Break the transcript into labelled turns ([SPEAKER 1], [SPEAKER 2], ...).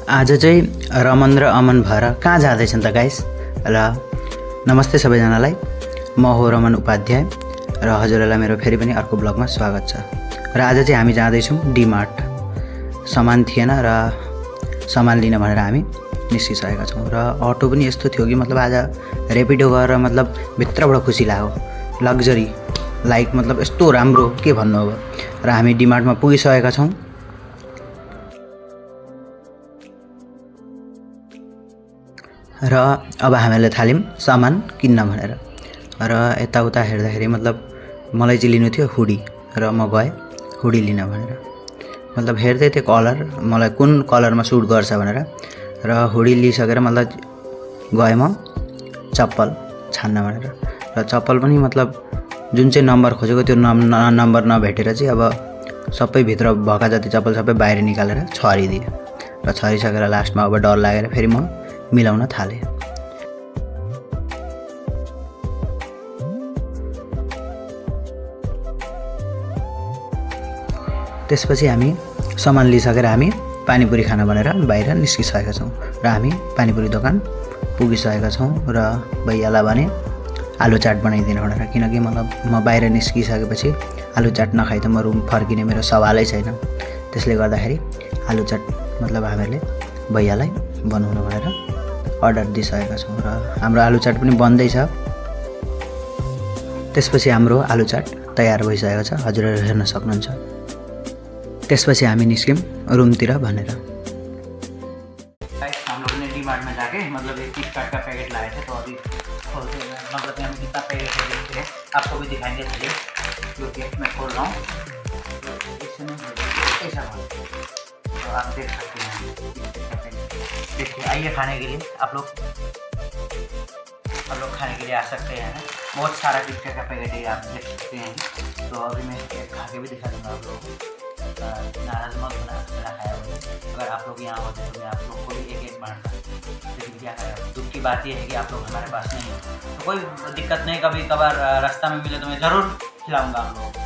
[SPEAKER 1] आज चाहिँ रमन र अमन भएर कहाँ जाँदैछन् त गाइस। र नमस्ते सबैजनालाई, म हो रमन उपाध्याय र हजुरहरूलाई मेरो फेरि पनि अर्को ब्लगमा स्वागत छ। र आज चाहिँ हामी जाँदैछौँ डीमार्ट। सामान थिएन र सामान लिन भनेर हामी निस्किसकेका छौँ। र अटो पनि यस्तो थियो कि मतलब आज रेपिडो गरेर मतलब भित्रबाट खुसी लाग्यो, लग्जरी लाइक मतलब यस्तो राम्रो के भन्नु अब। र हामी डीमार्टमा पुगिसकेका छौँ। र अब हामीले थाल्यौँ सामान किन्न भनेर। र यताउता हेर्दाखेरि मतलब मलाई चाहिँ लिनु थियो हुडी, र म गएँ हुडी लिन भनेर। मतलब हेर्दै थिएँ कलर, मलाई कुन कलरमा सुट गर्छ भनेर। र हुडी लिइसकेर मतलब गएँ म चप्पल छान्न भनेर। र चप्पल पनि मतलब जुन चाहिँ नम्बर खोजेको त्यो नम्बर नभेटेर चाहिँ अब सबै भित्र भएका जति चप्पल सबै बाहिर निकालेर छरिदिएँ। र छरिसकेर लास्टमा अब डर लागेर फेरि म मिलाउन थालेँ। त्यसपछि हामी सामान लिइसकेर हामी पानीपुरी खान भनेर बाहिर निस्किसकेका छौँ। र हामी पानीपुरी दोकान पुगिसकेका छौँ। र भैयालाई भने आलु चाट बनाइदिनु भनेर, किनकि मतलब म बाहिर निस्किसकेपछि आलु चाट नखाइ त म रुम फर्किने मेरो सवालै छैन। त्यसले गर्दाखेरि आलु चाट मतलब हामीहरूले भैयालाई बनाउनु भनेर अर्डर दिइसकेका छौँ। र हाम्रो आलु चाट पनि बन्दैछ। त्यसपछि हाम्रो आलु चाट तयार भइसकेको छ, हजुरहरू हेर्न सक्नुहुन्छ। त्यसपछि हामी निस्क्यौँ रुमतिर भनेर। हम लोग ने डीमार्ट में जाके मतलब एक फ्लिपकार्ट का पैकेट लाए थे, तो अभी खोलते हैं। मतलब यहाँ कितना पैकेट है देखते हैं, आपको भी दिखाएंगे। चलिए क्योंकि मैं खोल रहा हूँ ऐसा तो आप देख सकते हैं। देखिए, आइए खाने के लिए आप लोग खाने के लिए आ सकते हैं। बहुत सारा फ्लिपकार्ट का पैकेट है, आप देख सकते हैं। तो अभी मैं खा के भी दिखा दूँगा आप लोगों को। नाराज मत होना, मेरा खाया हुआ। अगर आप लोग यहाँ होते तो मैं आप लोग को भी एक बांटता, लेकिन क्या करें, दुख की बात यह है कि आप लोग हमारे पास नहीं हो। तो कोई दिक्कत नहीं, कभी कभार रास्ता में मिले तो मैं ज़रूर खिलाऊँगा आप लोगों को।